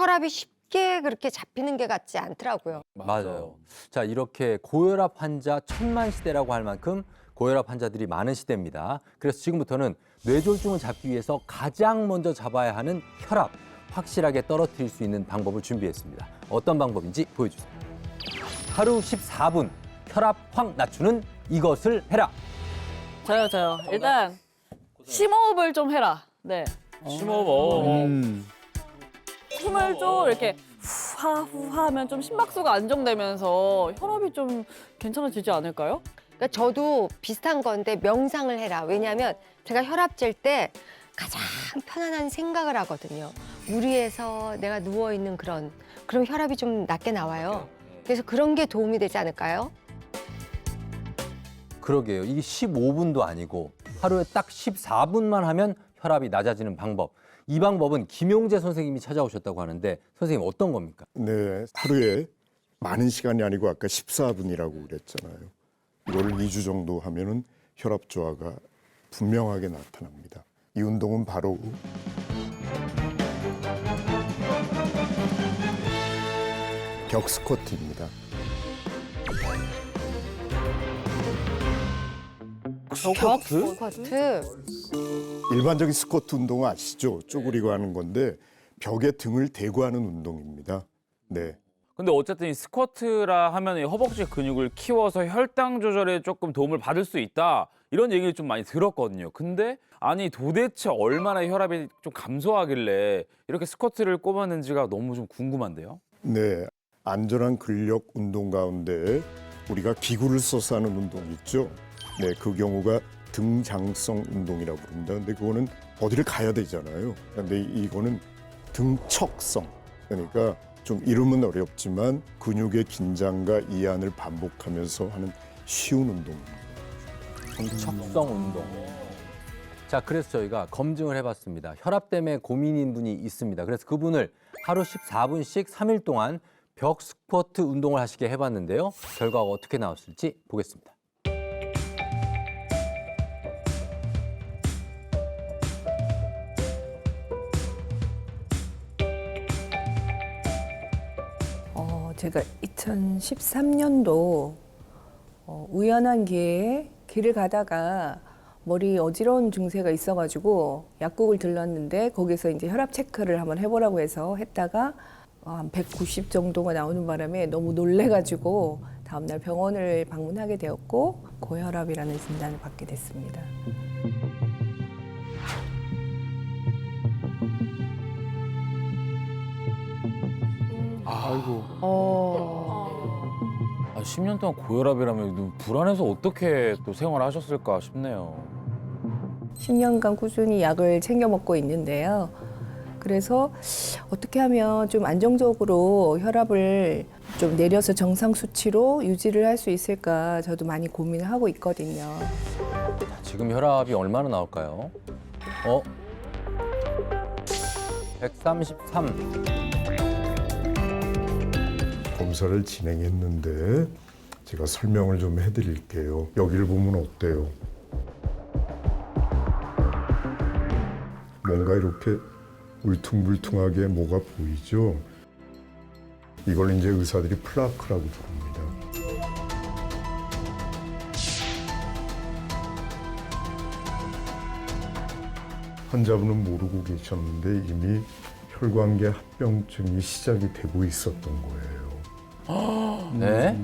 혈압이 쉽게 그렇게 잡히는 게 같지 않더라고요. 맞아요. 자, 이렇게 고혈압 환자 천만 시대라고 할 만큼 고혈압 환자들이 많은 시대입니다. 그래서 지금부터는 뇌졸중을 잡기 위해서 가장 먼저 잡아야 하는 혈압, 확실하게 떨어뜨릴 수 있는 방법을 준비했습니다. 어떤 방법인지 보여주세요. 하루 14분 혈압 확 낮추는 이것을 해라. 저요. 일단 심호흡을 좀 해라. 네. 심호흡. 숨을 좀 이렇게 후하 하면 좀 심박수가 안정되면서 혈압이 좀 괜찮아지지 않을까요? 그러니까 저도 비슷한 건데 명상을 해라. 왜냐하면 제가 혈압 잴 때 가장 편안한 생각을 하거든요. 무리해서 내가 누워있는 그럼 혈압이 좀 낮게 나와요. 그래서 그런 게 도움이 되지 않을까요? 그러게요. 이게 15분도 아니고 하루에 딱 14분만 하면 혈압이 낮아지는 방법. 이 방법은 김용재 선생님이 찾아오셨다고 하는데 선생님 어떤 겁니까? 네, 하루에 많은 시간이 아니고 아까 14분이라고 그랬잖아요. 이걸 2주 정도 하면은 혈압 저하가 분명하게 나타납니다. 이 운동은 바로 벽 스쿼트입니다. 스쿼트. 일반적인 스쿼트 운동은 아시죠? 쪼그리고 하는 건데 벽에 등을 대고 하는 운동입니다. 네. 근데 어쨌든 이 스쿼트라 하면 이 허벅지 근육을 키워서 혈당 조절에 조금 도움을 받을 수 있다. 이런 얘기를 좀 많이 들었거든요. 근데 아니 도대체 얼마나 혈압이 좀 감소하길래 이렇게 스쿼트를 꼽았는지가 너무 좀 궁금한데요. 네. 안전한 근력 운동 가운데 우리가 기구를 써서 하는 운동 있죠? 네, 그 경우가 등장성 운동이라고 부릅니다. 근데 그거는 어디를 가야 되잖아요. 근데 이거는 등척성. 그러니까 좀 이름은 어렵지만 근육의 긴장과 이완을 반복하면서 하는 쉬운 운동입니다. 척성 운동. 자, 그래서 저희가 검증을 해봤습니다. 혈압 때문에 고민인 분이 있습니다. 그래서 그분을 하루 14분씩 3일 동안 벽 스쿼트 운동을 하시게 해봤는데요. 결과가 어떻게 나왔을지 보겠습니다. 제가 2013년도 우연한 기회에 길을 가다가 머리 어지러운 증세가 있어가지고 약국을 들렀는데 거기서 이제 혈압 체크를 한번 해보라고 해서 했다가 한 190 정도가 나오는 바람에 너무 놀래가지고 다음날 병원을 방문하게 되었고 고혈압이라는 진단을 받게 됐습니다. 아이고. 어. 10년 동안 고혈압이라면 불안해서 어떻게 또 생활하셨을까 싶네요. 10년간 꾸준히 약을 챙겨 먹고 있는데요. 그래서 어떻게 하면 좀 안정적으로 혈압을 좀 내려서 정상 수치로 유지를 할 수 있을까 저도 많이 고민을 하고 있거든요. 지금 혈압이 얼마나 나올까요? 133. 검사를 진행했는데 제가 설명을 좀 해드릴게요. 여기를 보면 어때요? 뭔가 이렇게 울퉁불퉁하게 뭐가 보이죠? 이걸 이제 의사들이 플라크라고 부릅니다. 환자분은 모르고 계셨는데 이미 혈관계 합병증이 시작이 되고 있었던 거예요. 네.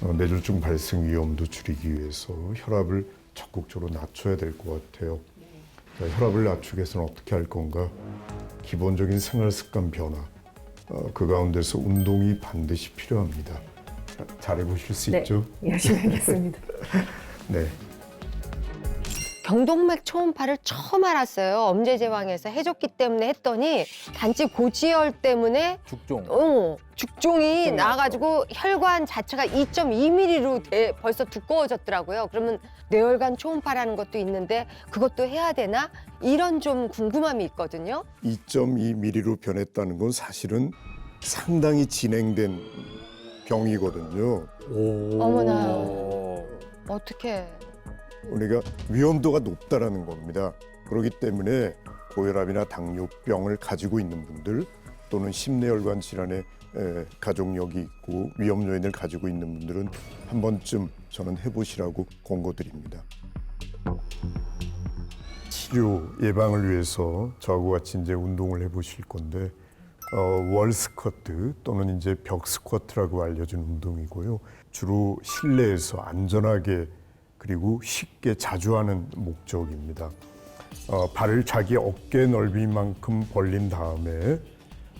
뇌졸중 발생 위험도 줄이기 위해서 혈압을 적극적으로 낮춰야 될 것 같아요. 자, 혈압을 낮추기 위해서는 어떻게 할 건가? 기본적인 생활 습관 변화, 그 가운데서 운동이 반드시 필요합니다. 잘해보실 수 있죠? 열심히 하겠습니다. 네. 경동맥 초음파를 처음 알았어요. 엄제제왕에서 해줬기 때문에 했더니 단지 고지혈 때문에 죽종. 죽종이 나와가지고 혈관 자체가 2.2mm로 벌써 두꺼워졌더라고요. 그러면 뇌혈관 초음파라는 것도 있는데 그것도 해야 되나? 이런 좀 궁금함이 있거든요. 2.2mm로 변했다는 건 사실은 상당히 진행된 병이거든요. 어머나. 어떻게? 우리가 위험도가 높다라는 겁니다. 그렇기 때문에 고혈압이나 당뇨병을 가지고 있는 분들 또는 심내혈관 질환에 가족력이 있고 위험 요인을 가지고 있는 분들은 한 번쯤 저는 해보시라고 권고드립니다. 치료 예방을 위해서 저하고 같이 이제 운동을 해보실 건데 월 스쿼트 또는 이제 벽 스쿼트라고 알려진 운동이고요. 주로 실내에서 안전하게 그리고 쉽게 자주 하는 목적입니다. 발을 자기 어깨 넓이만큼 벌린 다음에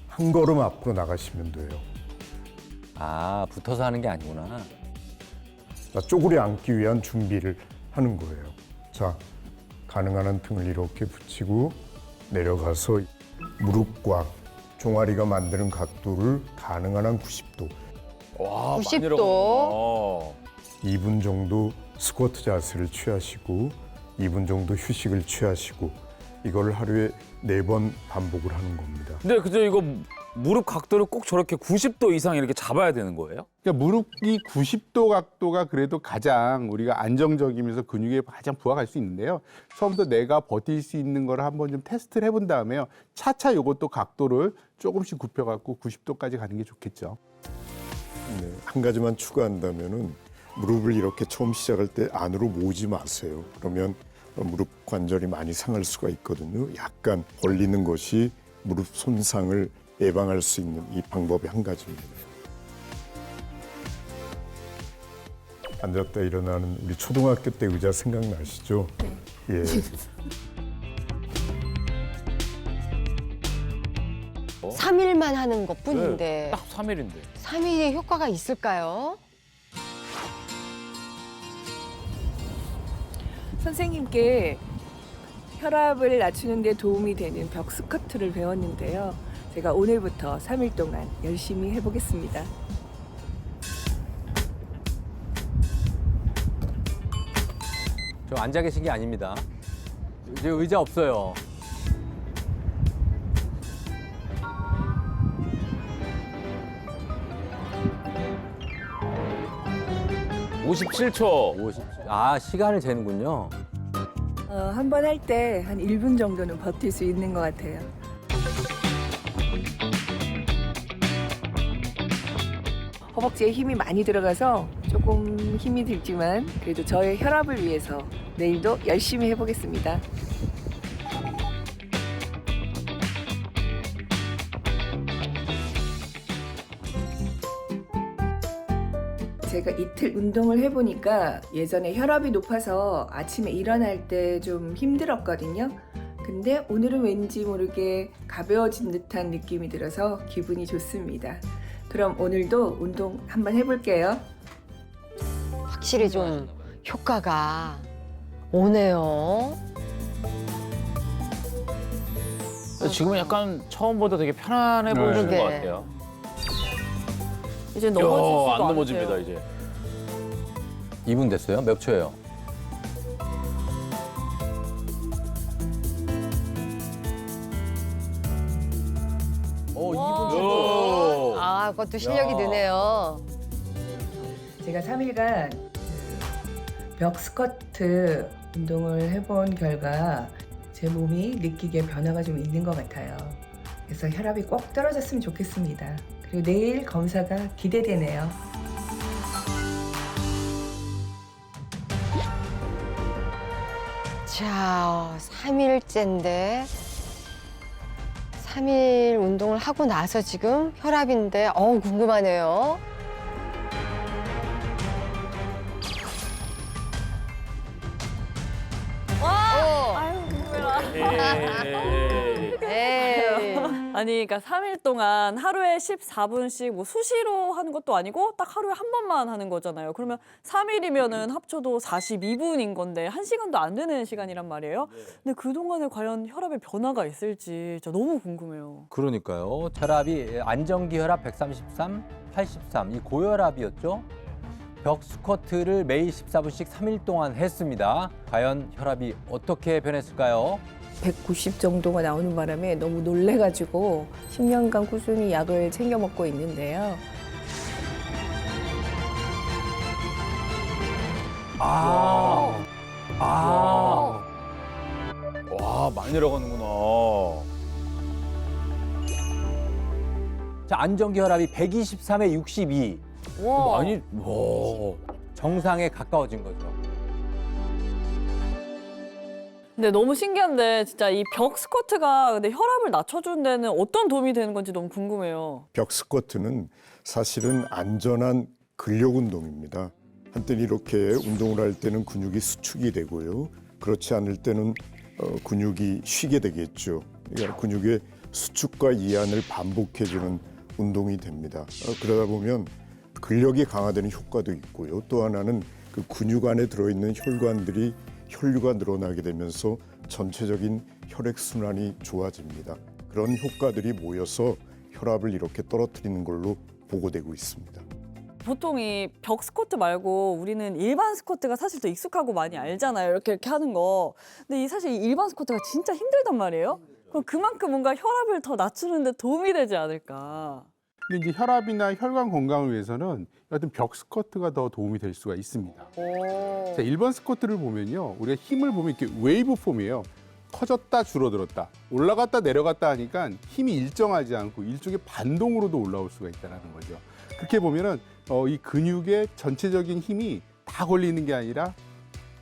한 걸음 앞으로 나가시면 돼요. 아, 붙어서 하는 게 아니구나. 쪼그려 앉기 위한 준비를 하는 거예요. 자, 가능한 한 등을 이렇게 붙이고 내려가서 무릎과 종아리가 만드는 각도를 가능한 한 90도. 와, 90도. 많이 내려가구나. 2분 정도 스쿼트 자세를 취하시고 2분 정도 휴식을 취하시고 이걸 하루에 4번 반복을 하는 겁니다. 근데 그저 이거 무릎 각도를 꼭 저렇게 90도 이상 이렇게 잡아야 되는 거예요? 그러니까 무릎이 90도 각도가 그래도 가장 우리가 안정적이면서 근육에 가장 부하갈 수 있는데요. 처음부터 내가 버틸 수 있는 걸 한번 좀 테스트를 해본 다음에요. 차차 이것도 각도를 조금씩 굽혀갖고 90도까지 가는 게 좋겠죠. 네, 한 가지만 추가한다면은 무릎을 이렇게 처음 시작할 때 안으로 모으지 마세요. 그러면 무릎 관절이 많이 상할 수가 있거든요. 약간 벌리는 것이 무릎 손상을 예방할 수 있는 이 방법의 한 가지입니다. 앉았다 일어나는 우리 초등학교 때 의자 생각나시죠? 네. 예. 3일만 하는 것 뿐인데 딱 3일인데. 3일의 효과가 있을까요? 선생님께 혈압을 낮추는 데 도움이 되는 벽 스쿼트를 배웠는데요. 제가 오늘부터 3일 동안 열심히 해보겠습니다. 저 앉아 계신 게 아닙니다. 이제 의자 없어요. (57초) 50. 아, 시간을 재는군요. 한 번 할 때 한 1분 정도는 버틸 수 있는 것 같아요. 허벅지에 힘이 많이 들어가서 조금 힘이 들지만 그래도 저의 혈압을 위해서 내일도 열심히 해보겠습니다. 제가 이틀 운동을 해보니까 예전에 혈압이 높아서 아침에 일어날 때 좀 힘들었거든요. 근데 오늘은 왠지 모르게 가벼워진 듯한 느낌이 들어서 기분이 좋습니다. 그럼 오늘도 운동 한번 해볼게요. 확실히 좀 효과가 오네요. 지금은 약간 처음보다 되게 편안해 보이는 그러게. 것 같아요. 이제 넘어지지도 안 넘어집니다, 않으세요. 이제. 2분 됐어요? 몇 초예요? 오, 2분 초. 오. 아, 그것도 실력이 야. 느네요. 제가 3일간 벽 스쿼트 운동을 해본 결과 제 몸이 느끼기에 변화가 좀 있는 것 같아요. 그래서 혈압이 꼭 떨어졌으면 좋겠습니다. 그리고 내일 검사가 기대되네요. 자, 3일째인데 3일 운동을 하고 나서 지금 혈압인데 궁금하네요. 와! 아유, 궁금해라. 에이. 아니, 그러니까 3일 동안 하루에 14분씩 뭐 수시로 하는 것도 아니고 딱 하루에 한 번만 하는 거잖아요. 그러면 3일이면은 합쳐도 42분인 건데 1시간도 안 되는 시간이란 말이에요. 근데 그동안에 과연 혈압에 변화가 있을지 진짜 너무 궁금해요. 그러니까요. 혈압이 안정기 혈압 133, 83. 이 고혈압이었죠. 벽 스쿼트를 매일 14분씩 3일 동안 했습니다. 과연 혈압이 어떻게 변했을까요? 190 정도가 나오는 바람에 너무 놀래가지고 10년간 꾸준히 약을 챙겨 먹고 있는데요. 와, 많이 내려가는구나. 자, 안정기 혈압이 123에 62. 와. 많이, 와. 정상에 가까워진 거죠. 근데 너무 신기한데 진짜 이 벽 스쿼트가 근데 혈압을 낮춰주는 데는 어떤 도움이 되는 건지 너무 궁금해요. 벽 스쿼트는 사실은 안전한 근력 운동입니다. 한때는 이렇게 운동을 할 때는 근육이 수축이 되고요. 그렇지 않을 때는 근육이 쉬게 되겠죠. 그러니까 근육의 수축과 이완을 반복해주는 운동이 됩니다. 그러다 보면 근력이 강화되는 효과도 있고요. 또 하나는 그 근육 안에 들어있는 혈관들이 혈류가 늘어나게 되면서 전체적인 혈액 순환이 좋아집니다. 그런 효과들이 모여서 혈압을 이렇게 떨어뜨리는 걸로 보고되고 있습니다. 보통 이 벽 스쿼트 말고 우리는 일반 스쿼트가 사실 더 익숙하고 많이 알잖아요. 이렇게 하는 거. 근데 이 사실 이 일반 스쿼트가 진짜 힘들단 말이에요. 그럼 그만큼 뭔가 혈압을 더 낮추는 데 도움이 되지 않을까. 근데 이제 혈압이나 혈관 건강을 위해서는 어떤 벽 스쿼트가 더 도움이 될 수가 있습니다. 오. 자, 일반 스쿼트를 보면요, 우리가 힘을 보면 이렇게 웨이브 폼이에요. 커졌다 줄어들었다, 올라갔다 내려갔다 하니까 힘이 일정하지 않고 일종의 반동으로도 올라올 수가 있다는 거죠. 그렇게 보면은 이 근육의 전체적인 힘이 다 걸리는 게 아니라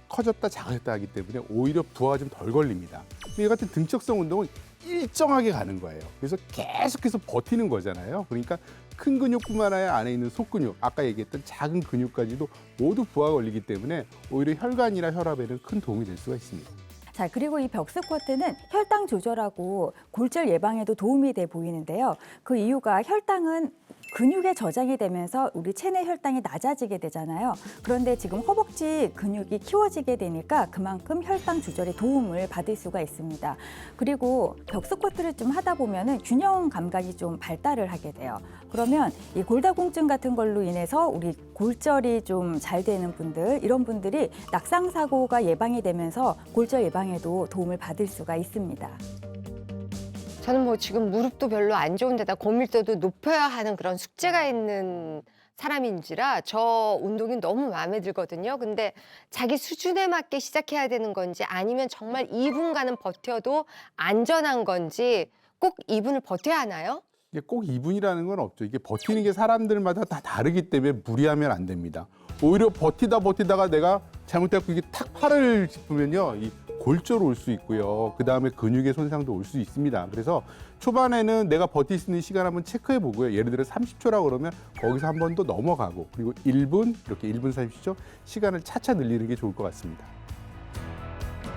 커졌다 작아졌다 하기 때문에 오히려 부하가 좀 덜 걸립니다. 이 같은 등척성 운동은 일정하게 가는 거예요. 그래서 계속해서 버티는 거잖아요. 그러니까 큰 근육뿐만 아니라 안에 있는 속근육, 아까 얘기했던 작은 근육까지도 모두 부하가 걸리기 때문에 오히려 혈관이나 혈압에는 큰 도움이 될 수가 있습니다. 자, 그리고 이 벽 스쿼트는 혈당 조절하고 골절 예방에도 도움이 돼 보이는데요. 그 이유가 혈당은 근육에 저장이 되면서 우리 체내 혈당이 낮아지게 되잖아요. 그런데 지금 허벅지 근육이 키워지게 되니까 그만큼 혈당 조절에 도움을 받을 수가 있습니다. 그리고 벽 스쿼트를 좀 하다 보면은 균형 감각이 좀 발달을 하게 돼요. 그러면 이 골다공증 같은 걸로 인해서 우리 골절이 좀 잘 되는 분들, 이런 분들이 낙상 사고가 예방이 되면서 골절 예방에도 도움을 받을 수가 있습니다. 저는 뭐 지금 무릎도 별로 안 좋은데다 고밀도도 높여야 하는 그런 숙제가 있는 사람인지라 저 운동이 너무 마음에 들거든요. 근데 자기 수준에 맞게 시작해야 되는 건지 아니면 정말 2분간은 버텨도 안전한 건지 꼭 2분을 버텨야 하나요? 이게 꼭 2분이라는 건 없죠. 이게 버티는 게 사람들마다 다 다르기 때문에 무리하면 안 됩니다. 오히려 버티다가 내가 잘못해서 이게 탁 팔을 짚으면요, 이 골절 올 수 있고요. 그 다음에 근육의 손상도 올 수 있습니다. 그래서 초반에는 내가 버틸 수 있는 시간 한번 체크해 보고요. 예를 들어 30초라고 그러면 거기서 한 번 더 넘어가고, 그리고 1분, 이렇게 1분 30초 시간을 차차 늘리는 게 좋을 것 같습니다.